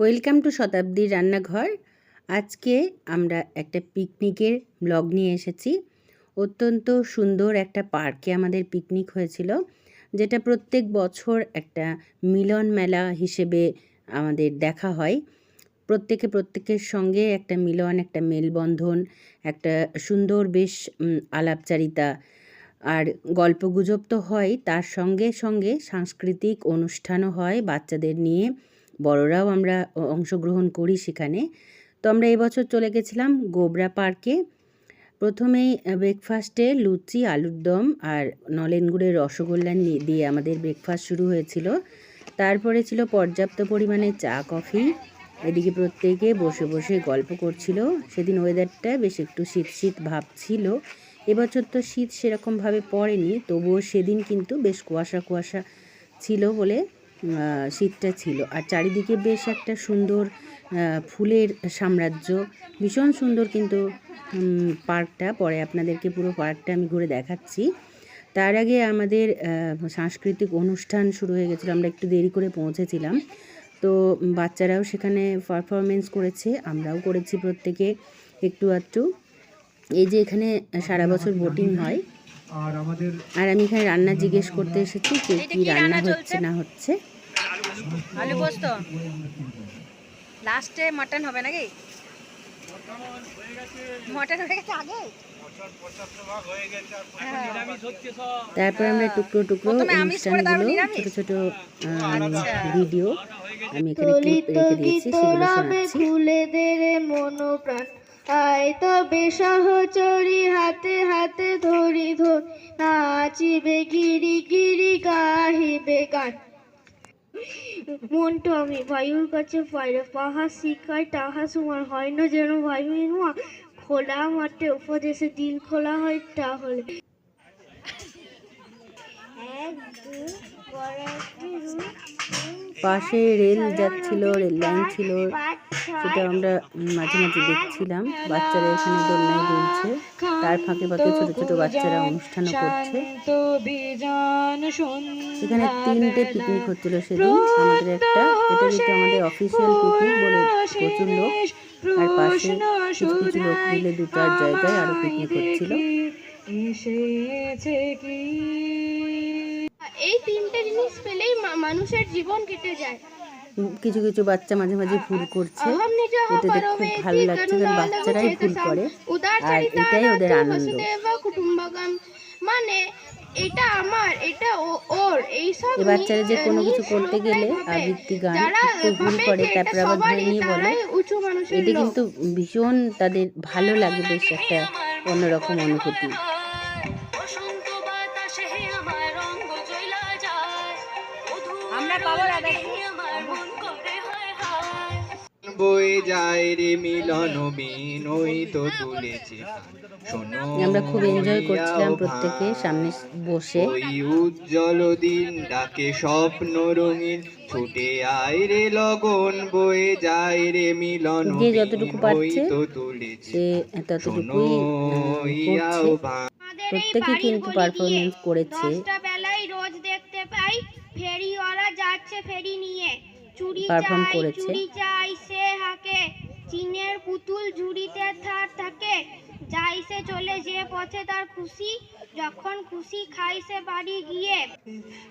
Welcome to শতাব্দীর রান্নাঘর। আজকে আমরা একটা পিকনিকের ব্লগ নিয়ে এসেছি। অত্যন্ত সুন্দর একটা পার্কে আমাদের পিকনিক হয়েছিল, যেটা প্রত্যেক বছর একটা মিলন মেলা হিসেবে আমাদের দেখা হয়। প্রত্যেকের সঙ্গে একটা মিলন, একটা মেলবন্ধন, একটা সুন্দর বেশ আলাপচারিতা আর গল্পগুজব তো হয়, তার সঙ্গে সঙ্গে সাংস্কৃতিক অনুষ্ঠানও হয় বাচ্চাদের নিয়ে। বড়রাও আমরা অংশগ্রহণ করি সেখানে। তো আমরা এবছর চলে গেছিলাম গোবরা পার্কে। প্রথমেই ব্রেকফাস্টে লুচি, আলুর দম আর নলেন গুড়ের রসগোল্লা দিয়ে আমাদের ব্রেকফাস্ট শুরু হয়েছিল। তারপরে ছিল পর্যাপ্ত পরিমাণে চা, কফি। এদিকে প্রত্যেকে বসে বসে গল্প করছিল। সেদিন ওয়েদারটা বেশ একটু শীত শীত ভাব ছিল। এবছর তো শীত সেরকমভাবে পড়েনি, তবুও সেদিন কিন্তু বেশ কুয়াশা কুয়াশা ছিল বলে শীতটা ছিল। আর চারিদিকে বেশ একটা সুন্দর ফুলের সাম্রাজ্য, ভীষণ সুন্দর কিন্তু পার্কটা। পরে আপনাদেরকে পুরো পার্কটা আমি ঘুরে দেখাচ্ছি। তার আগে আমাদের সাংস্কৃতিক অনুষ্ঠান শুরু হয়ে গেছিলো। আমরা একটু দেরি করে পৌঁছেছিলাম, তো বাচ্চারাও সেখানে পারফরমেন্স করেছে, আমরাও করেছি প্রত্যেকে একটু আধটু। এই যে এখানে সারা বছর বোটিং হয়, আর আমি এখানে রান্না জিজ্ঞেস করতে এসেছি যে কি রান্না হচ্ছে না হচ্ছে। আলু পোস্ত, লাস্টে মটন হবে নাকি? মটন হয়ে গেছে আগে। তারপর আমরা টুকরো টুকরো অনুষ্ঠানগুলো, ছোট ছোট ভিডিও আমি এখানে ক্লিপ রেখে দিয়েছি, সেগুলো শোনাচ্ছি। আই তবে সহচরি হাতে হাতে ধরি ধরি নাচিবে গিরি গিরি গাহিবে গান। মনটা আমি বায়ুর কাছে পাইরে পাহাড় শিখায় তাহা সমান হয় না যেন বায়ুর মা। খোলা মাঠে উপদেশে দিল খোলা হয় তাহলে। পাশে রেল যাচ্ছিল, রেল লাইন ছিল, সেটা আমরা মাঝে মাঝে দেখছিলাম। বাচ্চারা এখানে দোলনায় দুলছে, তার ফাঁকে ফাঁকে ছোট ছোট বাচ্চারা অনুষ্ঠানও করছে। এখানে 3টে পিকনিক হচ্ছিল সেদিন। আমাদের একটা, এটা কিন্তু আমাদের অফিসিয়াল পিকনিক বলে প্রচুর লোক, আর পাশে কিছু কিছু লোক মিলে 2-4 জায়গায় আরো পিকনিক হচ্ছিল। এই 3টে জিনিস পেলেই মানুষের জীবন কেটে যায়। কিছু কিছু বাচ্চা মাঝে মাঝে ভুল করছে, এতে দেখে খুব ভালো লাগছে, কারণ বাচ্চারাই ভুল করে আর এটাই ওদের আনন্দ। মানে এটা আমার, এটা ওর, এইসব এই বাচ্চারা যে কোনো কিছু করতে গেলে আবৃত্তি গান একটু ভুল করে, তারপর আবার ধরে নিয়ে বলে, এটা কিন্তু ভীষণ তাদের ভালো লাগে, বেশ একটা অন্যরকম অনুভূতি। বয়ে যায় রে মিলন বিন ওই তো তুলেছে। আমরা খুব এনজয় করছিলাম প্রত্যেকে সামনে বসে। ওই উজ্জ্বল দিন ডাকে স্বপ্ন রঙিন, ছুটে আয় রে লগন বয়ে যায় রে মিলন যে যতটুকু পারছে তো তুলেছে। সে ততটুকুই করছে। প্রত্যেকে কিন্তু পারফরমেন্স করেছে। বেলায় রোজ দেখতে পাই ফেরিওয়ালা যাচ্ছে ফেরি নিয়ে, পারফর্ম করেছে। চুরি চাই সে হাকে, চীনের পুতুল ঝুড়িতে থার থাকে, যাই সে চলে যে পথে তার খুশি, যখন খুশি খাই সে বাড়ি গিয়ে।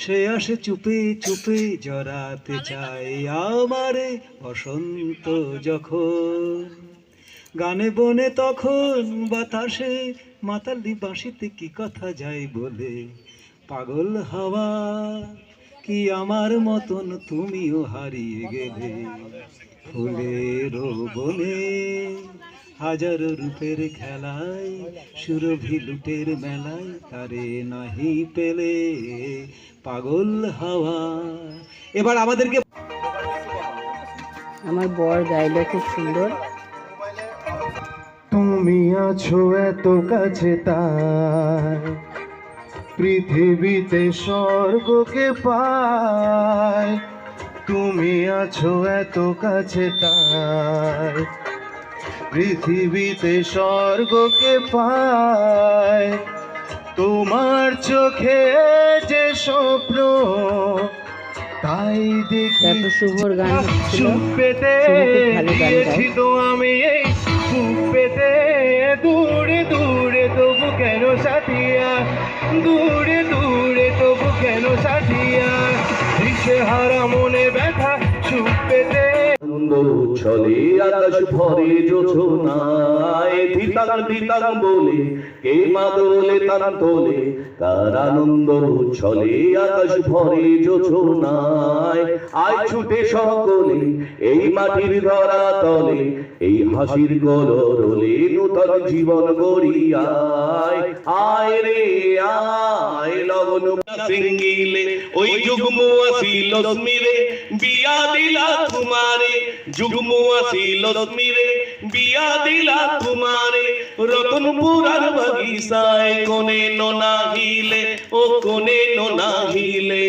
সে আসে চুপে চুপে জড়াতে চাই আমারে বসন্ত যখন, গানে বনে তখন বাতাসে মাতালি বাঁশিতে কি কথা যায় বলে। পাগল হাওয়া কি আমার মতন তুমিও হারিয়ে গেলে, ফুলের বনে হাজারো রূপের খেলায়, সুরভি লুটের মেলায় তারে নাহি পেলে পাগল হাওয়া। এবার আমাদেরকে আমার বর গাইলো খুব সুন্দর। তুমি আছো এত কাছে তার, পৃথিবীতে স্বর্গকে পায়। তুমি আছো এত কাছে তার, পৃথিবীতে স্বর্গকে পায়। তোমার চোখে যে স্বপ্ন তাই দেখি তারপর শুভর গান হচ্ছিল, সুখ পেতে শুভ খুব ভালো গান গিয়েছি গায়। তো আমি এই সুখ পেতে দূরে দূরে তবু কেন সাথিয়া, দূরে দূরে তবু কেন সাথিয়া, দিশে হারা মনে ব্যথা সুখ পেতে। আনন্দ উচ্ছলে আকাশ ভরে যোছনায় ধিতাং ধিতাং বলে কে মাদলে তার তোলে, তার আনন্দ উচ্ছলে আকাশ ভরে যোছনায়। আয় ছুটে সকলে এই মাটির ধরা তলে, এই হাসির কলরলে নূতন জীবন গড়িয়ায়। আয় রে আয় লগন সিঙ্গিলে ওই যুগ্ম আসিল স্মিরে বিয়া দিলা তোমারে, যুগ্ম আসিল স্মিরে বিয়া দিলা তোমারে। রতনপুরার বাগিচায় কোনে নাহিলে ও কোনে নাহিলে,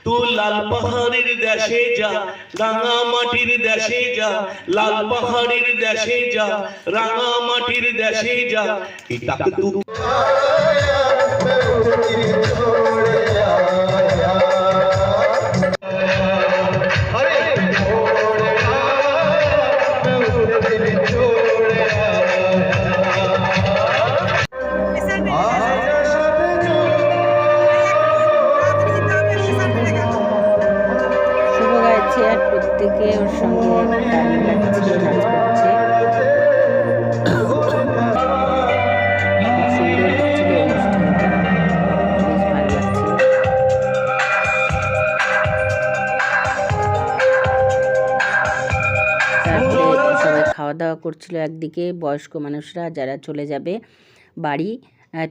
তু লাল পাহাড়ের দেশে যা রাঙা মাটির দেশে যা, লাল পাহাড়ের দেশে যা রাঙা মাটির দেশে যা। ইতাক তু শুভ গাইছে আর প্রত্যেকে ওর সঙ্গে তাল মিলাচ্ছে, নাচ করছে। খুব সুন্দর হচ্ছিল অনুষ্ঠানটা, বেশ ভালো লাগছিল। তারপরে সবাই খাওয়া দাওয়া করছিল একদিকে, বয়স্ক মানুষরা যারা চলে যাবে বাড়ি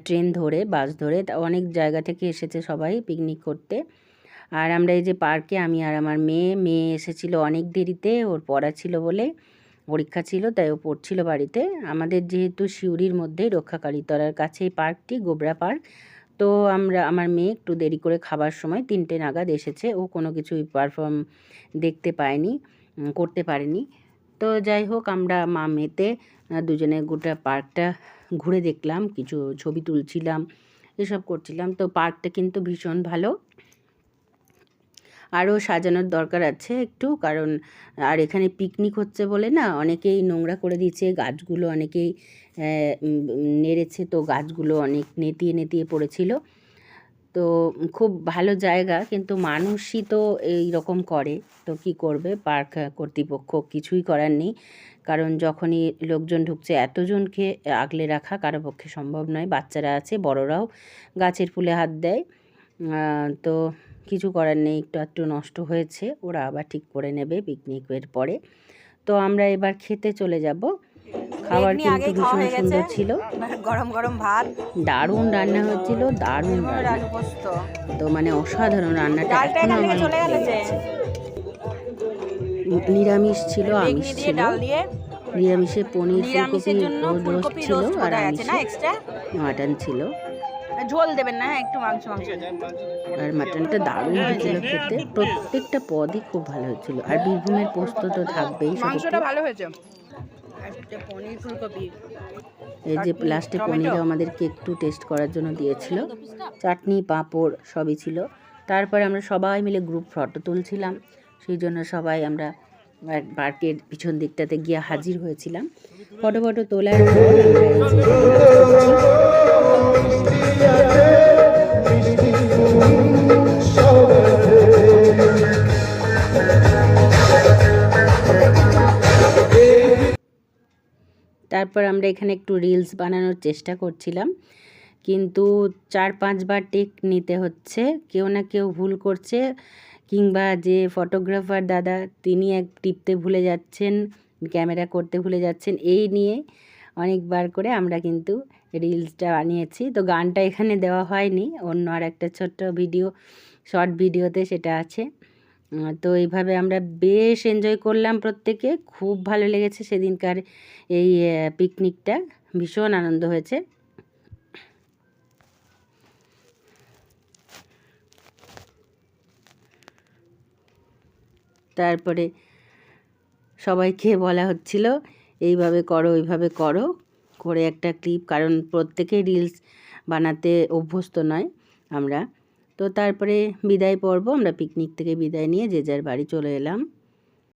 ট্রেন ধরে বাস ধরে, তা অনেক জায়গা থেকে এসেছে সবাই পিকনিক করতে। আর আমরা এই যে পার্কে আমি আর আমার মেয়ে এসেছিল অনেক দেরিতে, ওর পড়া ছিল বলে, পরীক্ষা ছিল তাই ও পড়ছিল বাড়িতে। আমাদের যেহেতু সিউড়ির মধ্যেই রক্ষাকালীতলার কাছে এই পার্কটি, গোবরা পার্ক, তো আমার মেয়ে একটু দেরি করে খাবার সময় 3টে নাগাদ এসেছে। ও কোনো কিছুই পারফর্ম দেখতে পায়নি, করতে পারেনি। তো যাই হোক, আমরা মা মেয়েতে দুজনে গোটা পার্কটা ঘুরে দেখলাম, কিছু ছবি তুলছিলাম, এসব করছিলাম। তো পার্কটা কিন্তু ভীষণ ভালো, আরও সাজানোর দরকার আছে একটু, কারণ আর এখানে পিকনিক হচ্ছে বলে না অনেকেই নোংরা করে দিয়েছে, গাছগুলো অনেকেই নেড়েছে, তো গাছগুলো অনেক নেতিয়ে পড়েছিল। তো খুব ভালো জায়গা, কিন্তু মানুষই তো এই রকম করে, তো কি করবে পার্ক কর্তৃপক্ষ, কিছুই করার নেই। কারণ যখনই লোকজন ঢুকছে, এতজনকে আগলে রাখা কারো পক্ষে সম্ভব নয়, বাচ্চারা আছে, বড়রাও গাছের ফুলে হাত দেয়। তো কিছু করার নেই, একটু নষ্ট হয়েছে, ওরা আবার ঠিক করে নেবে পিকনিকের পরে। তো আমরা এবার খেতে চলে যাব। খাবার কিন্তু ভীষণ সুন্দর ছিল, গরম গরম ভাত, দারুণ রান্না হচ্ছিল, দারুণ রান্না, আলু পোস্ত, তো মানে অসাধারণ রান্নাটা। ডালটা এখনো এখান থেকে আমার চলে গেল যে নিরামিষ ছিল, বেগনি আমিষ দিয়ে ছিল। ডাল দিয়ে, নিরামিষে পনির নিরামিষের ফুলকপি জন্য রোস্ট ফুলকপি ছিল, রোস্ট আর করা আছে না আমিষে এক্সট্রা, মাটন ছিল। ঝোল দেবেন না, হ্যাঁ একটু মাংস আর মাটনটা দারুণ হয়েছিল খেতে, প্রত্যেকটা পদই খুব ভালো হয়েছিল। আর বীরভূমের পোস্ত তো থাকবেই মাংসটা সাথে। ভালো হয়েছে। একটা পনির ফুলকপি, এই যে লাস্টে পনিরও আমাদেরকে একটু টেস্ট করার জন্য দিয়েছিল, চাটনি পাঁপড় সবই ছিল। তারপরে আমরা সবাই মিলে গ্রুপ ফটো তুলছিলাম, সেই জন্য সবাই আমরা পার্কের পিছন দিকটাতে গিয়ে হাজির হয়েছিলাম। ফটো তোলার পর আমরা এই যে তারপর আমরা এখানে একটু রিলস বানানোর চেষ্টা করছিলাম, কিন্তু 4-5 বার টেক নিতে হচ্ছে, কেউ না কেউ ভুল করছে, কিংবা যে ফটোগ্রাফার দাদা তিনি টিপতে ভুলে যাচ্ছেন, ক্যামেরা করতে ভুলে যাচ্ছেন, এই নিয়ে অনেকবার করে আমরা কিন্তু রিলসটা বানিয়েছি। তো গানটা এখানে দেওয়া হয়নি, অন্য আর একটা ছোট্ট ভিডিও, শর্ট ভিডিওতে সেটা আছে। তো এইভাবে আমরা বেশ এনজয় করলাম প্রত্যেকে, খুব ভালো লেগেছে সেদিনকার এই পিকনিকটা, ভীষণ আনন্দ হয়েছে। তারপরে সবাইকে বলা হচ্ছিল এইভাবে করো ওইভাবে করো, করে একটা ক্লিপ, কারণ প্রত্যেকে রিলস বানাতে অভ্যস্ত নয় আমরা, তো তারপরে বিদায় পর্ব, আমরা পিকনিক থেকে বিদায় নিয়ে যে যার বাড়ি চলে এলাম।